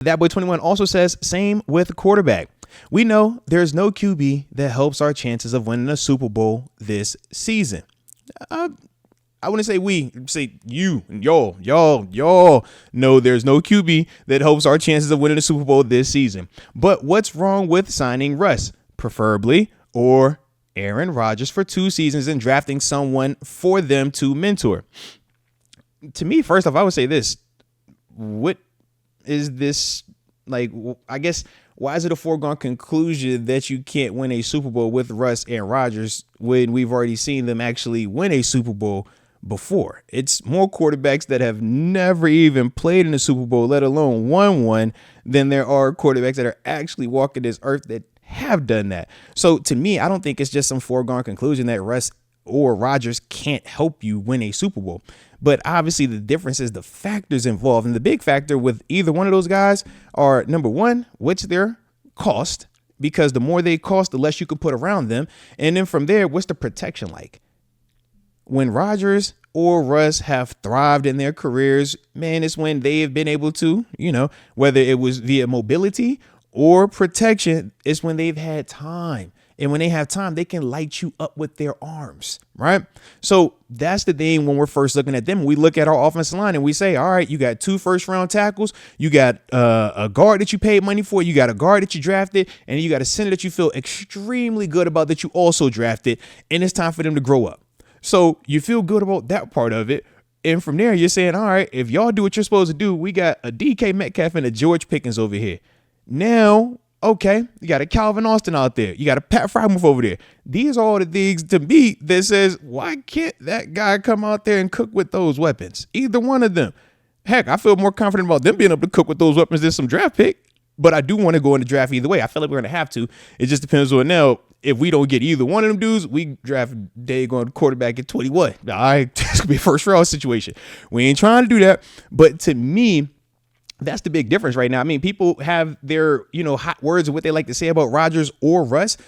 That Boy 21 also says, same with quarterback. We know there's no QB that helps our chances of winning a Super Bowl this season. I wouldn't say we, say you and y'all know there's no QB that helps our chances of winning the Super Bowl this season. But what's wrong with signing Russ, preferably, or Aaron Rodgers for 2 seasons and drafting someone for them to mentor? To me, first off, I would say this. What is this, like, I guess, why is it a foregone conclusion that you can't win a Super Bowl with Russ and Rodgers when we've already seen them actually win a Super Bowl before? It's more quarterbacks that have never even played in a Super Bowl, let alone won one, than there are quarterbacks that are actually walking this earth that have done that. So to me, I don't think it's just some foregone conclusion that Russ or Rodgers can't help you win a Super Bowl. But obviously the difference is the factors involved. And the big factor with either one of those guys are, number one, what's their cost? Because the more they cost, the less you can put around them. And then from there, what's the protection like? When Rodgers or Russ have thrived in their careers, man, it's when they have been able to, whether it was via mobility or protection, it's when they've had time. And when they have time, they can light you up with their arms, right? So that's the thing when we're first looking at them. We look at our offensive line and we say, all right, you got 2 first-round tackles. You got a guard that you paid money for. You got a guard that you drafted. And you got a center that you feel extremely good about that you also drafted. And it's time for them to grow up. So you feel good about that part of it. And from there, you're saying, all right, if y'all do what you're supposed to do, we got a DK Metcalf and a George Pickens over here. Now, okay, you got a Calvin Austin out there. You got a Pat Frymouth over there. These are all the things to me that says, why can't that guy come out there and cook with those weapons? Either one of them. Heck, I feel more confident about them being able to cook with those weapons than some draft pick. But I do want to go in the draft either way. I feel like we're going to have to. It just depends on now. If we don't get either one of them dudes, we draft Dagon quarterback at 21. All right, it's going to be a first round situation. We ain't trying to do that. But to me, that's the big difference right now. I mean, people have their, hot words of what they like to say about Rodgers or Russ.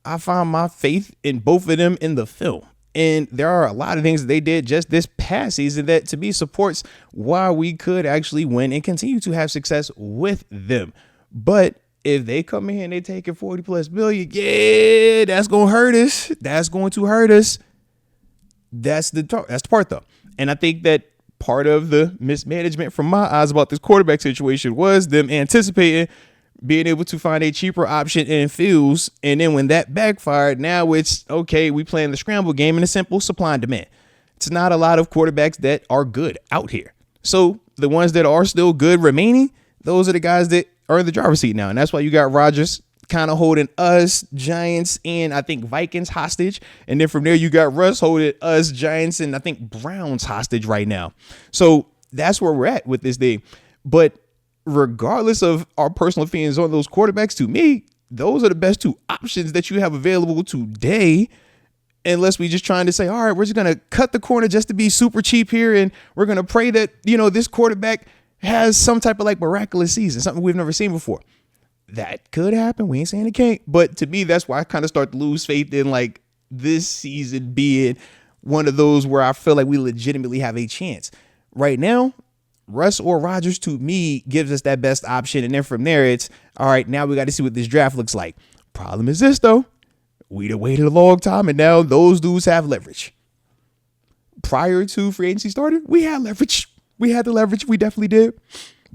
I found my faith in both of them in the film. And there are a lot of things that they did just this past season that to me supports why we could actually win and continue to have success with them. But if they come in here and they take it 40 plus million, yeah, that's going to hurt us. That's going to hurt us. That's the part though. And I think that part of the mismanagement from my eyes about this quarterback situation was them anticipating being able to find a cheaper option in Fields. And then when that backfired, now it's okay, we playing the scramble game in a simple supply and demand. It's not a lot of quarterbacks that are good out here. So the ones that are still good remaining, those are the guys that are in the driver's seat now. And that's why you got Rodgers kind of holding us, Giants, and I think Vikings hostage. And then from there, you got Russ holding us, Giants, and I think Browns hostage right now. So that's where we're at with this thing. But regardless of our personal opinions on those quarterbacks, to me, those are the best 2 options that you have available today. Unless we just trying to say, all right, we're just going to cut the corner just to be super cheap here. And we're going to pray that, this quarterback has some type of like miraculous season, something we've never seen before. That could happen. We ain't saying it can't. But to me, that's why I kind of start to lose faith in like this season being one of those where I feel like we legitimately have a chance. Right now, Russ or Rodgers to me gives us that best option. And then from there, it's all right. Now we got to see what this draft looks like. Problem is this, though. We'd waited a long time and now those dudes have leverage. Prior to free agency started, we had leverage. We had the leverage. We definitely did.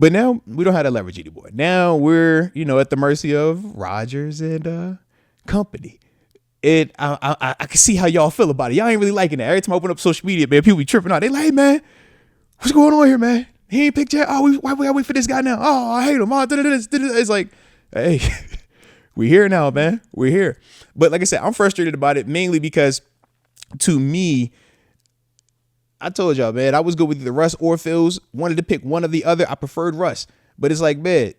But now we don't have that leverage anymore. Now we're, at the mercy of Rodgers and company. I can see how y'all feel about it. Y'all ain't really liking that. Every time I open up social media, man, people be tripping out. They like, hey, man, what's going on here, man? He ain't picked yet. Oh, why we gotta wait for this guy now? Oh, I hate him. Oh, it's like, hey, we here now, man. We're here. But like I said, I'm frustrated about it mainly because to me, I told y'all, man, I was good with either Russ or Fields. Wanted to pick one or the other. I preferred Russ. But it's like, man,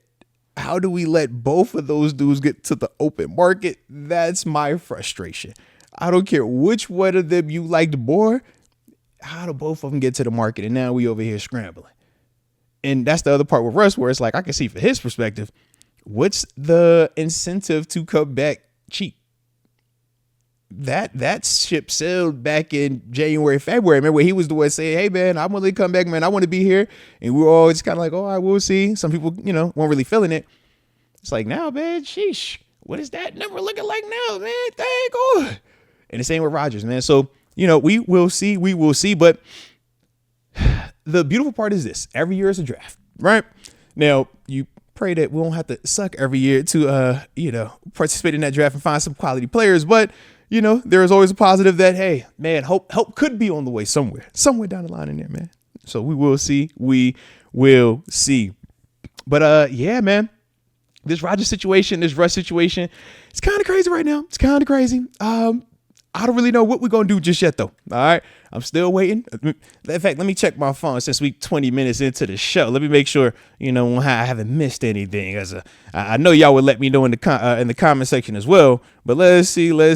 how do we let both of those dudes get to the open market? That's my frustration. I don't care which one of them you liked more. How do both of them get to the market? And now we over here scrambling. And that's the other part with Russ where it's like, I can see from his perspective, what's the incentive to come back cheap? that ship sailed back in January, February. Remember, he was the one saying, "Hey, man, I'm gonna come back, man. I want to be here." And we were all just kind of like, "Oh, all right, we'll see." Some people, weren't really feeling it. It's like now, man, sheesh. What is that number looking like now, man? Thank God. And the same with Rodgers, man. So we will see. We will see. But the beautiful part is this: every year is a draft, right? Now you pray that we won't have to suck every year to participate in that draft and find some quality players. But there is always a positive that, hey, man, help could be on the way somewhere down the line in there, man. So we will see. We will see. But yeah, man, this Rodgers situation, this Russ situation, it's kind of crazy right now. It's kind of crazy. I don't really know what we're going to do just yet, though. All right. I'm still waiting. In fact, let me check my phone since we 20 minutes into the show. Let me make sure, I haven't missed anything. I know y'all would let me know in the comment section as well. But let's see. No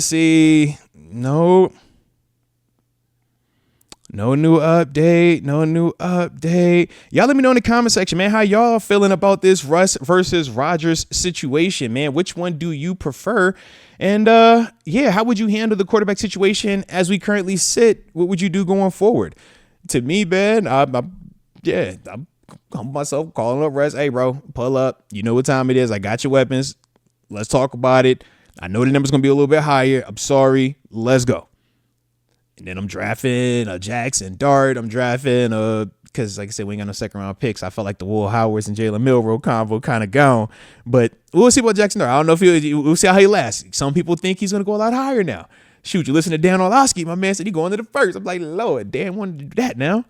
new update. Y'all let me know in the comment section, man, how y'all feeling about this Russ versus Rodgers situation, man. Which one do you prefer? And how would you handle the quarterback situation as we currently sit? What would you do going forward? To me, man, I'm myself calling up Russ. Hey, bro, pull up. You know what time it is. I got your weapons. Let's talk about it. I know the number's going to be a little bit higher. I'm sorry. Let's go. And then I'm drafting a Jackson Dart. I'm drafting because, like I said, we ain't got no second round picks. I felt like the Will Howards and Jalen Milroe combo kind of gone. But we'll see about Jackson Dart. I don't know if we'll see how he lasts. Some people think he's going to go a lot higher now. Shoot, you listen to Dan Orlovsky. My man said he going to the first. I'm like, Lord, Dan wanted to do that now.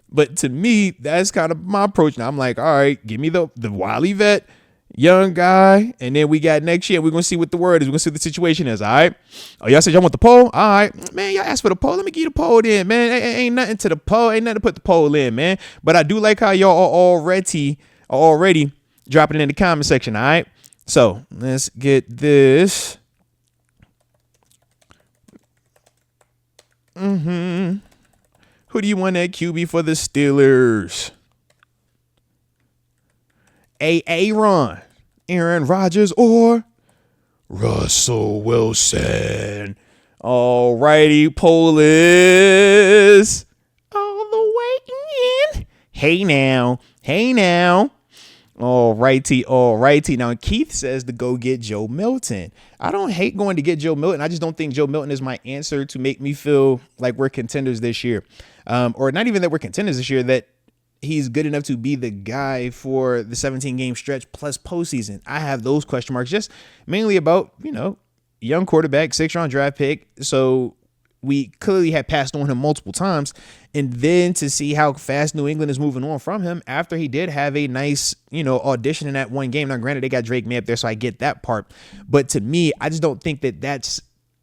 But to me, that's kind of my approach now. I'm like, all right, give me the wily vet, young guy, and then we got next year. We're going to see what the word is. We're going to see what the situation is, all right? Oh, y'all said y'all want the poll? All right. Man, y'all asked for the poll. Let me give you the poll then, man. Ain't nothing to the poll. Ain't nothing to put the poll in, man. But I do like how y'all are already dropping it in the comment section, all right? So let's get this. Who do you want at QB for the Steelers? Aaron Rodgers or Russell Wilson? All righty, poll is all the way in. Hey now. All righty. Now, Keith says to go get Joe Milton. I don't hate going to get Joe Milton. I just don't think Joe Milton is my answer to make me feel like we're contenders this year. Or not even that we're contenders this year, that he's good enough to be the guy for the 17-game stretch plus postseason. I have those question marks just mainly about, young quarterback, 6th-round draft pick. So we clearly had passed on him multiple times. And then to see how fast New England is moving on from him after he did have a nice, audition in that one game. Now, granted, they got Drake May up there, so I get that part. But to me, I just don't think that that's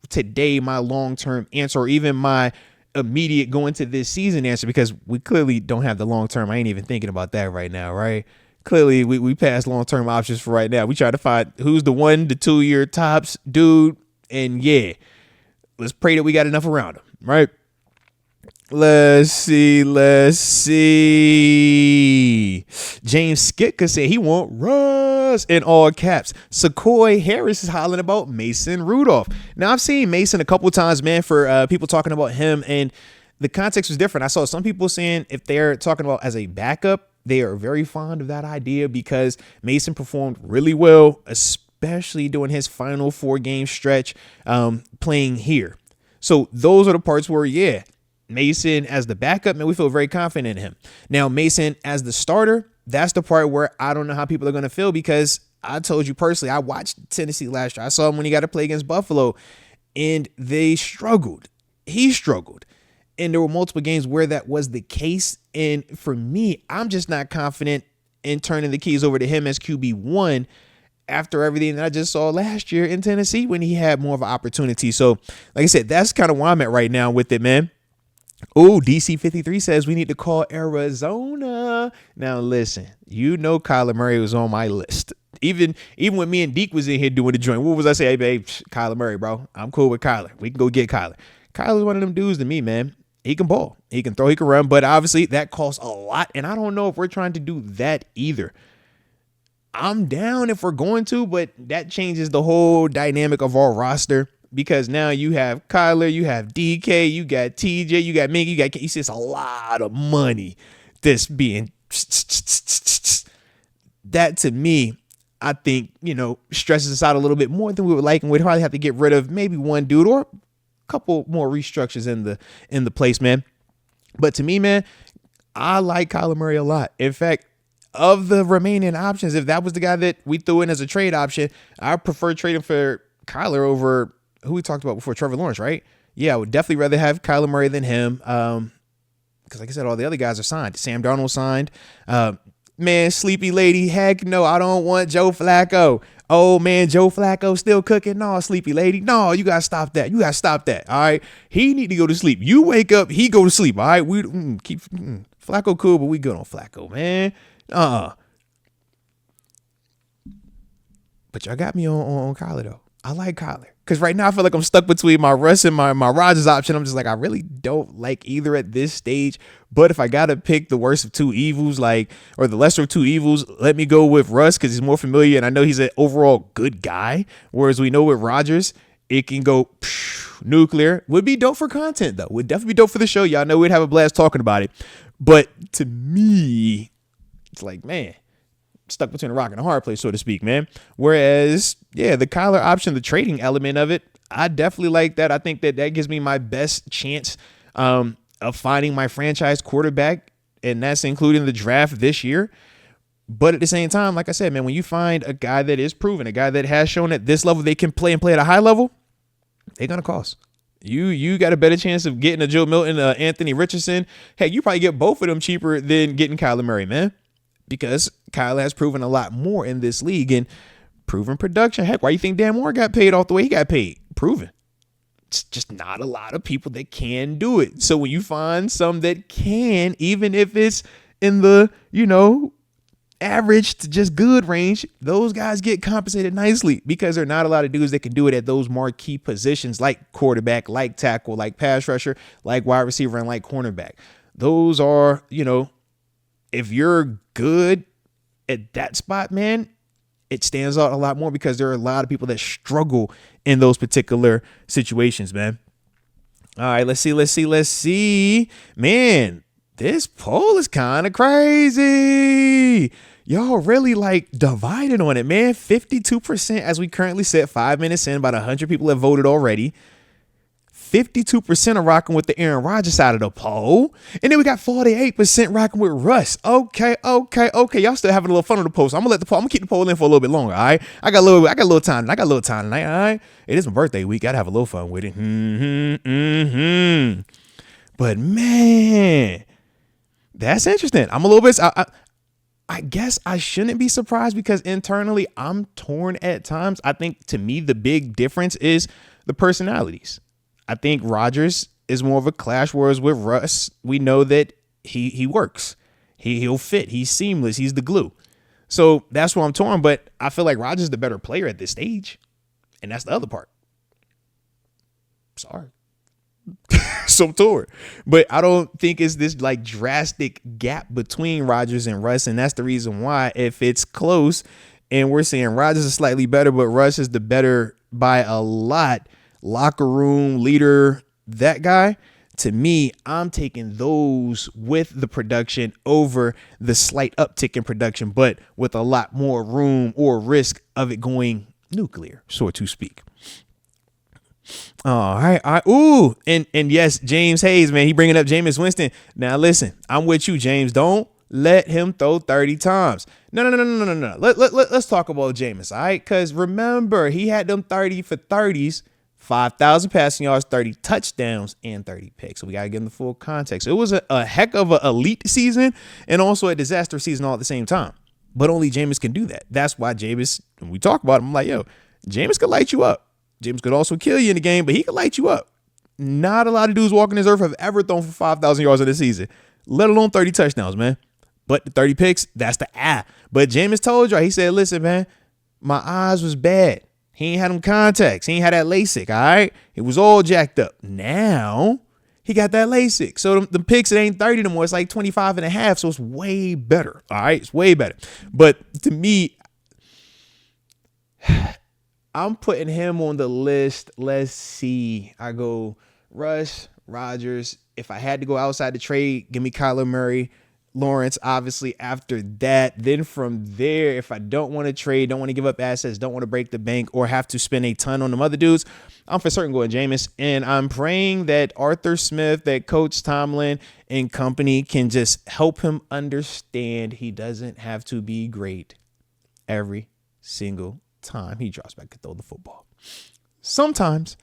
today my long-term answer or even my immediate going to this season answer, because we clearly don't have the long-term. I ain't even thinking about that right now, right? Clearly, we passed long-term options for right now. We try to find who's the 1 to 2 year tops dude. And yeah, let's pray that we got enough around him, right? Let's see. James Skitka said he want Russ in all caps. Sequoia Harris is hollering about Mason Rudolph. Now, I've seen Mason a couple times, man, for people talking about him, and the context was different. I saw some people saying if they're talking about as a backup, they are very fond of that idea because Mason performed really well, especially during his final 4-game stretch playing here. So those are the parts where, yeah, Mason as the backup, man, we feel very confident in him. Now, Mason as the starter, that's the part where I don't know how people are going to feel, because I told you personally, I watched Tennessee last year. I saw him when he got to play against Buffalo, and they struggled. He struggled. And there were multiple games where that was the case. And for me, I'm just not confident in turning the keys over to him as QB1 after everything that I just saw last year in Tennessee when he had more of an opportunity. So, like I said, that's kind of where I'm at right now with it, man. Oh, DC53 says we need to call Arizona. Now, listen, Kyler Murray was on my list. Even when me and Deke was in here doing the joint, what was I say? Hey, babe, Kyler Murray, bro. I'm cool with Kyler. We can go get Kyler. Kyler's one of them dudes to me, man. He can ball. He can throw. He can run. But obviously, that costs a lot. And I don't know if we're trying to do that either. I'm down if we're going to, but that changes the whole dynamic of our roster. because now you have Kyler, you have DK, you got TJ, you got Minky, you got you see it's a lot of money that's being that to me, I think, stresses us out a little bit more than we would like, and we'd probably have to get rid of maybe one dude or a couple more restructures in the place, man. But to me, man, I like Kyler Murray a lot. In fact, of the remaining options, if that was the guy that we threw in as a trade option, I prefer trading for Kyler over who we talked about before, Trevor Lawrence, right? Yeah, I would definitely rather have Kyler Murray than him. Because like I said, all the other guys are signed. Sam Darnold signed. Man, sleepy lady, heck no, I don't want Joe Flacco. Oh, man, Joe Flacco still cooking? No, sleepy lady. No, you got to stop that. You got to stop that, all right? He need to go to sleep. You wake up, he go to sleep, all right? We keep Flacco cool, but we good on Flacco, man. But y'all got me on Kyler, though. I like Kyler. Because right now I feel like I'm stuck between my Russ and my Rodgers option. I'm just like, I really don't like either at this stage. But if I got to pick the worst of two evils, or the lesser of two evils, let me go with Russ because he's more familiar and I know he's an overall good guy. Whereas we know with Rodgers, it can go nuclear. Would be dope for content, though. Would definitely be dope for the show. Y'all know we'd have a blast talking about it. But to me, it's like, man, stuck between a rock and a hard place, so to speak, man. Whereas, yeah, the Kyler option, the trading element of it, I definitely like that. I think that gives me my best chance of finding my franchise quarterback, and that's including the draft this year. But at the same time, like I said, man, when you find a guy that is proven, a guy that has shown at this level they can play and play at a high level, they're going to cost. You got a better chance of getting a Joe Milton, Anthony Richardson. Heck, you probably get both of them cheaper than getting Kyler Murray, man. Because Kyler has proven a lot more in this league and proven production. Heck, why you think Dan Moore got paid off the way he got paid? Proven. It's just not a lot of people that can do it. So when you find some that can, even if it's in the, average to just good range, those guys get compensated nicely because there are not a lot of dudes that can do it at those marquee positions like quarterback, like tackle, like pass rusher, like wide receiver, and like cornerback. Those are, if you're good at that spot, man, it stands out a lot more because there are a lot of people that struggle in those particular situations, man. All right, let's see. Man, this poll is kind of crazy. Y'all really divided on it, man. 52% as we currently sit 5 minutes in, about 100 people have voted already. 52% are rocking with the Aaron Rodgers side of the poll. And then we got 48% rocking with Russ. Okay. Y'all still having a little fun on the poll. So I'm gonna keep the poll in for a little bit longer. All right. I got a little time tonight. All right. It is my birthday week. Gotta have a little fun with it. But man, that's interesting. I'm a little bit, I guess I shouldn't be surprised because internally I'm torn at times. I think to me, the big difference is the personalities. I think Rodgers is more of a clash, whereas with Russ, we know that he works. He'll fit. He's seamless. He's the glue. So that's where I'm torn. But I feel like Rodgers is the better player at this stage. And that's the other part. Sorry. So I'm torn. But I don't think it's this drastic gap between Rodgers and Russ. And that's the reason why if it's close and we're saying Rodgers is slightly better, but Russ is the better by a lot, locker room leader, that guy, to me, I'm taking those with the production over the slight uptick in production, but with a lot more room or risk of it going nuclear, so to speak. All right. Ooh, and yes, James Hayes, man, he bringing up Jameis Winston. Now listen, I'm with you, James. Don't let him throw 30 times. No. Let's talk about Jameis, all right? Because remember, he had them 30 for 30s, 5,000 passing yards, 30 touchdowns, and 30 picks. So we got to give him the full context. It was a heck of an elite season and also a disaster season all at the same time. But only Jameis can do that. That's why Jameis, when we talk about him, I'm like, yo, Jameis could light you up. Jameis could also kill you in the game, but he could light you up. Not a lot of dudes walking this earth have ever thrown for 5,000 yards in this season, let alone 30 touchdowns, man. But the 30 picks, that's the But Jameis told y'all, he said, listen, man, my eyes was bad. He ain't had them contacts. He ain't had that LASIK, all right? It was all jacked up. Now he got that LASIK. So the picks, it ain't 30 no more. It's like 25 and a half. So it's way better, all right? It's way better. But to me, I'm putting him on the list. Let's see. I go Russ, Rodgers. If I had to go outside the trade, give me Kyler Murray, Lawrence, obviously after that. Then from there, if I don't want to trade, don't want to give up assets, don't want to break the bank or have to spend a ton on them other dudes, I'm for certain going Jameis. And I'm praying that Arthur Smith, that Coach Tomlin and company can just help him understand he doesn't have to be great every single time he drops back to throw the football. Sometimes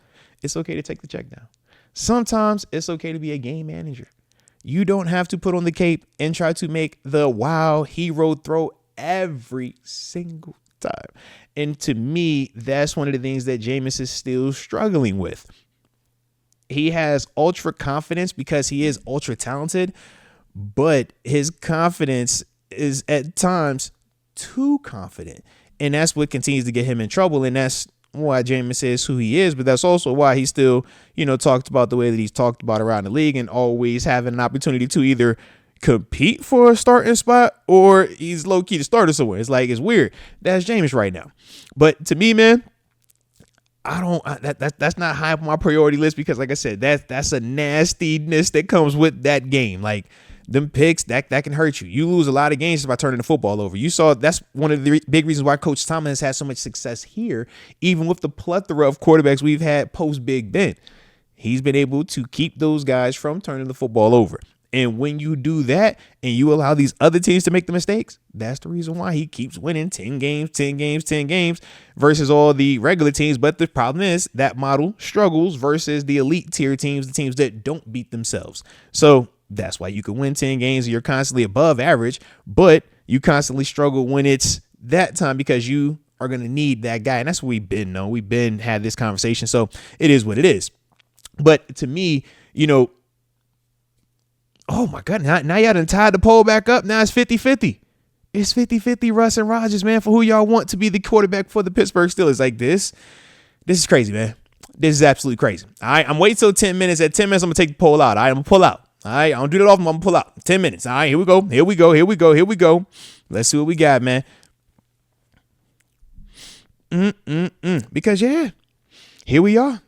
it's okay to take the check down. Sometimes it's okay to be a game manager. You don't have to put on the cape and try to make the wow hero throw every single time. And to me, that's one of the things that Jameis is still struggling with. He has ultra confidence because he is ultra talented, but his confidence is at times too confident. And that's what continues to get him in trouble. And that's why Jameis is who he is, but that's also why he still, talked about the way that he's talked about around the league and always having an opportunity to either compete for a starting spot or he's low key the starter somewhere. It's weird. That's Jameis right now. But to me, man, that's not high up on my priority list because like I said, that's a nastiness that comes with that game. Like them picks that can hurt you. You lose a lot of games just by turning the football over. You saw that's one of the big reasons why Coach Tomlin has had so much success here, even with the plethora of quarterbacks we've had post Big Ben. He's been able to keep those guys from turning the football over. And when you do that and you allow these other teams to make the mistakes, that's the reason why he keeps winning 10 games versus all the regular teams. But the problem is that model struggles versus the elite tier teams, the teams that don't beat themselves. So that's why you can win 10 games and you're constantly above average, but you constantly struggle when it's that time because you are going to need that guy. And that's what we've been known. We've been had this conversation. So it is what it is. But to me, oh my God, now y'all done tied the poll back up. Now it's 50-50. It's 50-50 Russ and Rodgers, man, for who y'all want to be the quarterback for the Pittsburgh Steelers. Like this is crazy, man. This is absolutely crazy. All right, I'm waiting till 10 minutes. At 10 minutes, I'm going to take the poll out. All right, I'm going to pull out. All right, I don't do that often. I'm going to pull out. 10 minutes. All right, here we go. Let's see what we got, man. Because, yeah, here we are.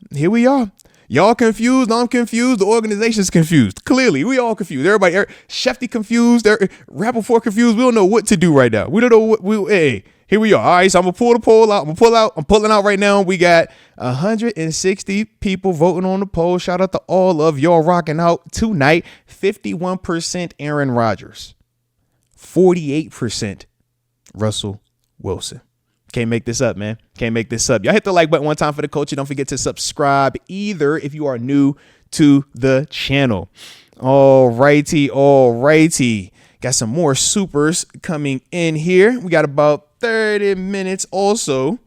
Y'all confused. I'm confused. The organization's confused. Clearly, we all confused. Everybody, Shefty confused. Rappaport confused. We don't know what to do right now. We don't know what hey, here we are. All right, so I'm going to pull the poll out. I'm pulling out right now. We got 160 people voting on the poll. Shout out to all of y'all rocking out tonight. 51% Aaron Rodgers. 48% Russell Wilson. Can't make this up, man. Can't make this up. Y'all hit the like button one time for the culture. Don't forget to subscribe either if you are new to the channel. All righty. Got some more supers coming in here. We got about 30 minutes also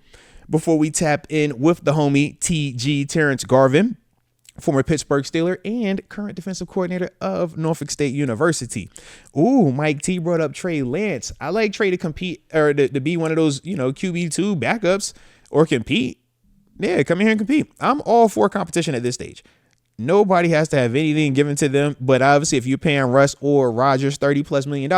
before we tap in with the homie TG Terrence Garvin, former Pittsburgh Steeler and current defensive coordinator of Norfolk State University. Ooh, Mike T brought up Trey Lance. I like Trey to compete or to be one of those, QB2 backups or compete. Yeah, come in here and compete. I'm all for competition at this stage. Nobody has to have anything given to them. But obviously, if you're paying Russ or Rodgers $30+ million,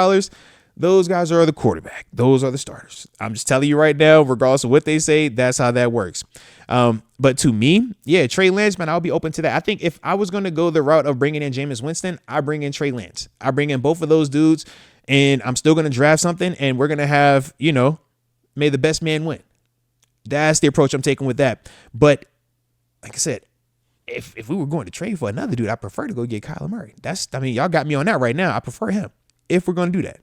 those guys are the quarterback. Those are the starters. I'm just telling you right now, regardless of what they say, that's how that works. But to me, yeah, Trey Lance, man, I'll be open to that. I think if I was going to go the route of bringing in Jameis Winston, I bring in Trey Lance. I bring in both of those dudes, and I'm still going to draft something, and we're going to have, may the best man win. That's the approach I'm taking with that. But like I said, if we were going to trade for another dude, I prefer to go get Kyler Murray. Y'all got me on that right now. I prefer him if we're going to do that.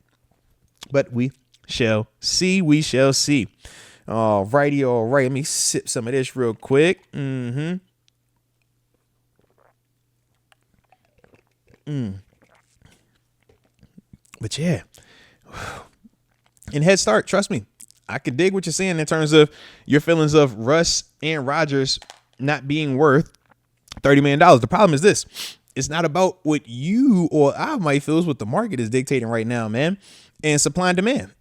But we shall see. All right. Let me sip some of this real quick. But yeah. And head start, trust me. I can dig what you're saying in terms of your feelings of Russ and Rodgers not being worth $30 million. The problem is this. It's not about what you or I might feel, is what the market is dictating right now, man. And supply and demand.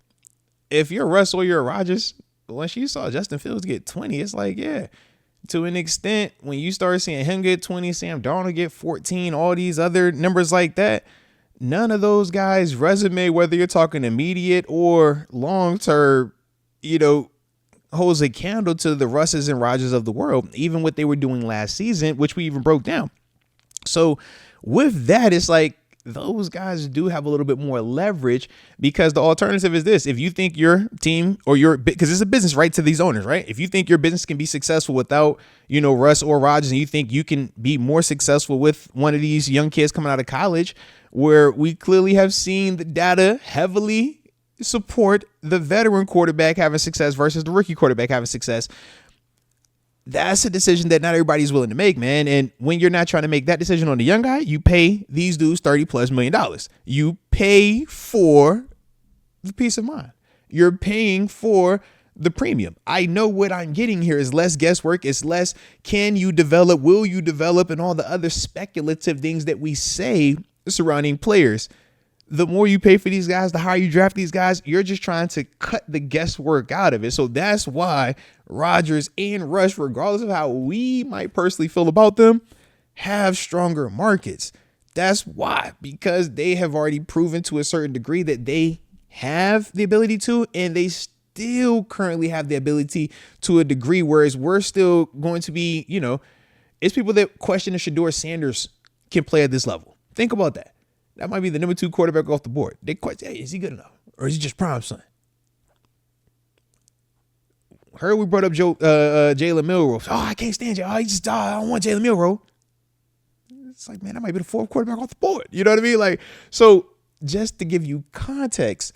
If you're Russ or you're Rodgers, once you saw Justin Fields get 20, it's like, yeah, to an extent, when you start seeing him get 20, Sam Darnold get 14, all these other numbers like that, none of those guys' resume, whether you're talking immediate or long-term, holds a candle to the Russes and Rodgers of the world, even what they were doing last season, which we even broke down. So with that, it's like those guys do have a little bit more leverage, because the alternative is this. If you think your team or because it's a business, right, to these owners, right? If you think your business can be successful without, Russ or Rodgers, and you think you can be more successful with one of these young kids coming out of college, where we clearly have seen the data heavily support the veteran quarterback having success versus the rookie quarterback having success. That's a decision that not everybody's willing to make, man. And when you're not trying to make that decision on the young guy, you pay these dudes $30+ million. You pay for the peace of mind. You're paying for the premium. I know what I'm getting here is less guesswork. It's less can you develop, will you develop, and all the other speculative things that we say surrounding players. The more you pay for these guys, the higher you draft these guys, you're just trying to cut the guesswork out of it. So that's why Rodgers and Russ, regardless of how we might personally feel about them, have stronger markets. That's why, because they have already proven to a certain degree that they have the ability to, and they still currently have the ability to a degree, whereas we're still going to be, it's people that question if Shedeur Sanders can play at this level. Think about that. That might be the number 2 quarterback off the board. They question, hey, is he good enough? Or is he just prime son? Heard we brought up Jalen Milroe. Oh, I can't stand you. Oh, I don't want Jalen Milroe. It's like, man, that might be the 4th quarterback off the board. You know what I mean? Like, so just to give you context,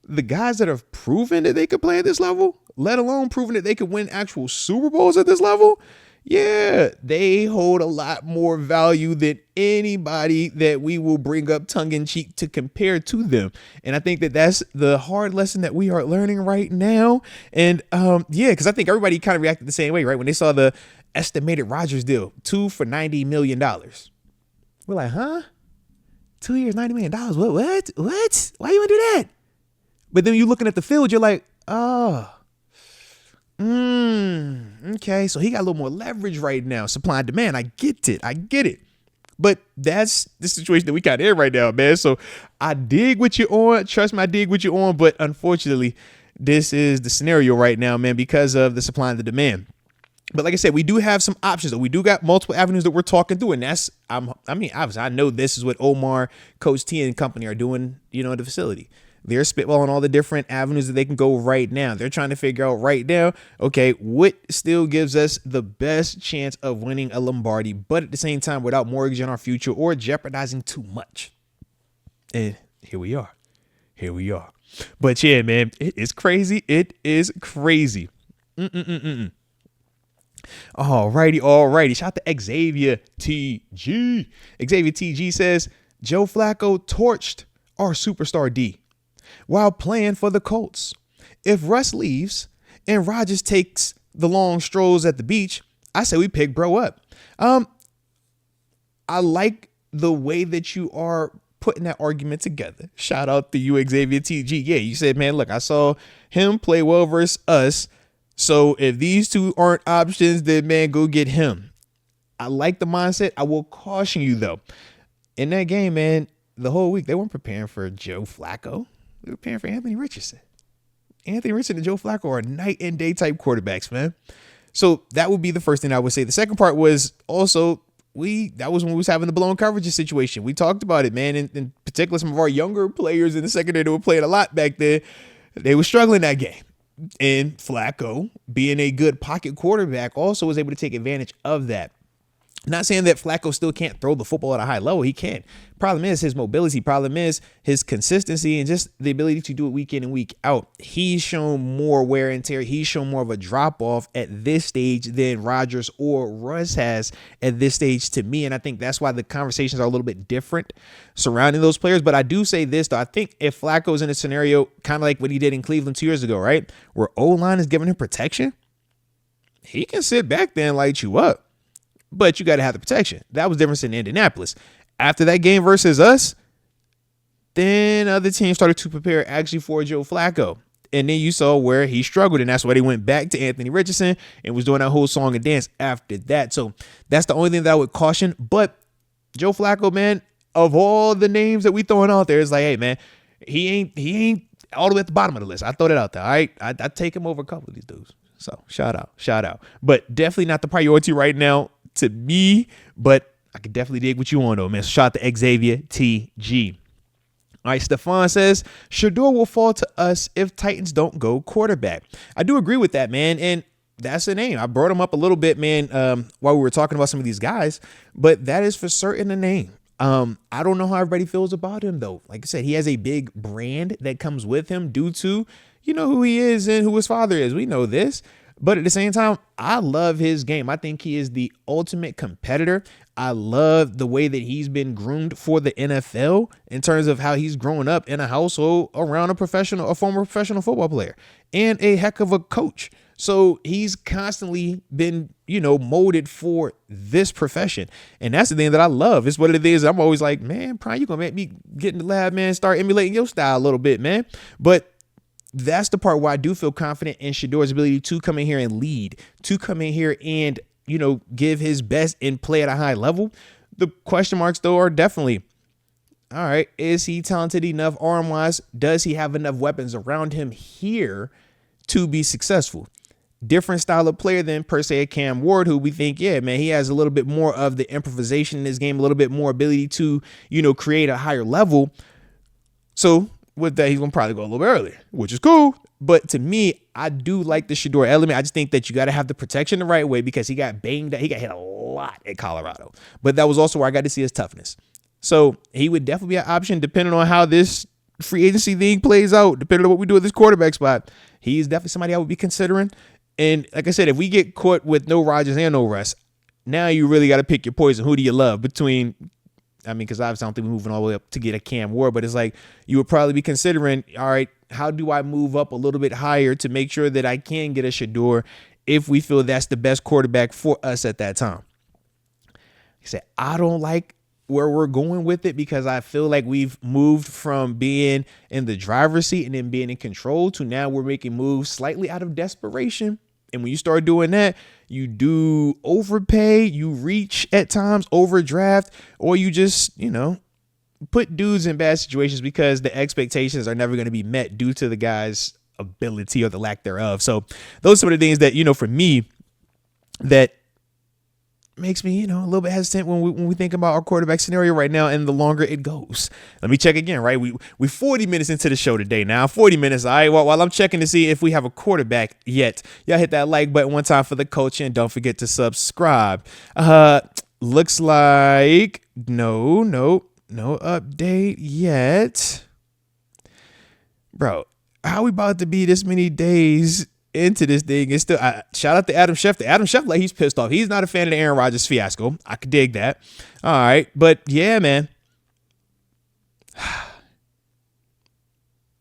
the guys that have proven that they could play at this level, let alone proven that they could win actual Super Bowls at this level, yeah, they hold a lot more value than anybody that we will bring up tongue in cheek to compare to them. And I think that that's the hard lesson that we are learning right now. And because I think everybody kind of reacted the same way, right? When they saw the estimated Rodgers deal, 2 for $90 million. We're like, huh? 2 years, $90 million. What? Why you want to do that? But then you're looking at the field, you're like, oh. Okay, so he got a little more leverage right now. Supply and demand. I get it. But that's the situation that we got in right now, man. So I dig what you're on. Trust me, I dig what you're on. But unfortunately, this is the scenario right now, man, because of the supply and the demand. But like I said, we do have some options. We do got multiple avenues that we're talking through. And that's, obviously, I know this is what Omar, Coach T, and company are doing, at the facility. They're spitballing all the different avenues that they can go right now. They're trying to figure out right now, okay, what still gives us the best chance of winning a Lombardi, but at the same time without mortgaging our future or jeopardizing too much. And here we are. But yeah, man, it is crazy. Alrighty. Shout out to Xavier TG. Xavier TG says, Joe Flacco torched our superstar D while playing for the Colts. If Russ leaves and Rodgers takes the long strolls at the beach, I say we pick bro up. I like the way that you are putting that argument together. Shout out to you, Xavier TG. Yeah, you said, man, look, I saw him play well versus us. So if these two aren't options, then, man, go get him. I like the mindset. I will caution you, though. In that game, man, the whole week, they weren't preparing for Joe Flacco. They were preparing for Anthony Richardson. Anthony Richardson and Joe Flacco are night and day type quarterbacks, man. So that would be the first thing I would say. The second part was also, that was when we was having the blown coverage situation. We talked about it, man. In particular, some of our younger players in the secondary that were playing a lot back then, they were struggling that game. And Flacco, being a good pocket quarterback, also was able to take advantage of that. Not saying that Flacco still can't throw the football at a high level. He can. Problem is his mobility. Problem is his consistency and just the ability to do it week in and week out. He's shown more wear and tear. He's shown more of a drop off at this stage than Rodgers or Russ has at this stage to me. And I think that's why the conversations are a little bit different surrounding those players. But I do say this, though. I think if Flacco's in a scenario kind of like what he did in Cleveland 2 years ago, right, where O-line is giving him protection, he can sit back there and light you up. But you got to have the protection. That was different in Indianapolis. After that game versus us, then other teams started to prepare actually for Joe Flacco. And then you saw where he struggled, and that's why they went back to Anthony Richardson and was doing that whole song and dance after that. So that's the only thing that I would caution. But Joe Flacco, man, of all the names that we throwing out there, it's like, hey, man, he ain't all the way at the bottom of the list. I throw that out there. All right, I take him over a couple of these dudes. So shout out. But definitely not the priority right now to me. But I could definitely dig what you on though, man. So shout out to Xavier TG. All right, Stefan says, Shador will fall to us if Titans don't go quarterback. I do agree with that, man. And that's the name. I brought him up a little bit, man, while we were talking about some of these guys. But that is for certain a name. I don't know how everybody feels about him, though. Like I said, he has a big brand that comes with him due to, who he is and who his father is. We know this. But at the same time, I love his game. I think he is the ultimate competitor. I love the way that he's been groomed for the NFL in terms of how he's grown up in a household around a former professional football player and a heck of a coach. So he's constantly been, molded for this profession. And that's the thing that I love. It's what it is. I'm always like, man, Prime, you're going to make me get in the lab, man, start emulating your style a little bit, man. But that's the part where I do feel confident in Shador's ability to come in here and lead, to come in here and, give his best and play at a high level. The question marks, though, are definitely, all right, is he talented enough arm-wise? Does he have enough weapons around him here to be successful? Different style of player than, per se, a Cam Ward, who we think, yeah, man, he has a little bit more of the improvisation in his game, a little bit more ability to, create a higher level. So with that, he's going to probably go a little bit earlier, which is cool. But to me, I do like the Shador element. I just think that you got to have the protection the right way because he got banged out. He got hit a lot at Colorado. But that was also where I got to see his toughness. So he would definitely be an option depending on how this free agency thing plays out, depending on what we do with this quarterback spot. He's definitely somebody I would be considering. And like I said, if we get caught with no Rodgers and no Russ, now you really got to pick your poison. Who do you love between... because obviously I don't think we're moving all the way up to get a Cam Ward, but it's like you would probably be considering, all right, how do I move up a little bit higher to make sure that I can get a Shador if we feel that's the best quarterback for us at that time? Like I said, I don't like where we're going with it because I feel like we've moved from being in the driver's seat and then being in control to now we're making moves slightly out of desperation. And when you start doing that, you do overpay, you reach at times, overdraft, or you just, put dudes in bad situations because the expectations are never going to be met due to the guy's ability or the lack thereof. So those are some of the things that, for me, that makes me, a little bit hesitant when we think about our quarterback scenario right now and the longer it goes. Let me check again, right? We 40 minutes into the show today now. 40 minutes, all right? While I'm checking to see if we have a quarterback yet, y'all hit that like button one time for the coach and don't forget to subscribe. Looks like no update yet. Bro, how we about to be this many days into this thing? It's still shout out to Adam Schefter. Adam Schefter, like, he's pissed off. He's not a fan of the Aaron Rodgers fiasco. I could dig that. All right, but yeah, man,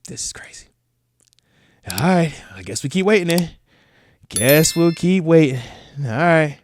this is crazy. All right, I guess we keep waiting then. Guess we'll keep waiting. All right.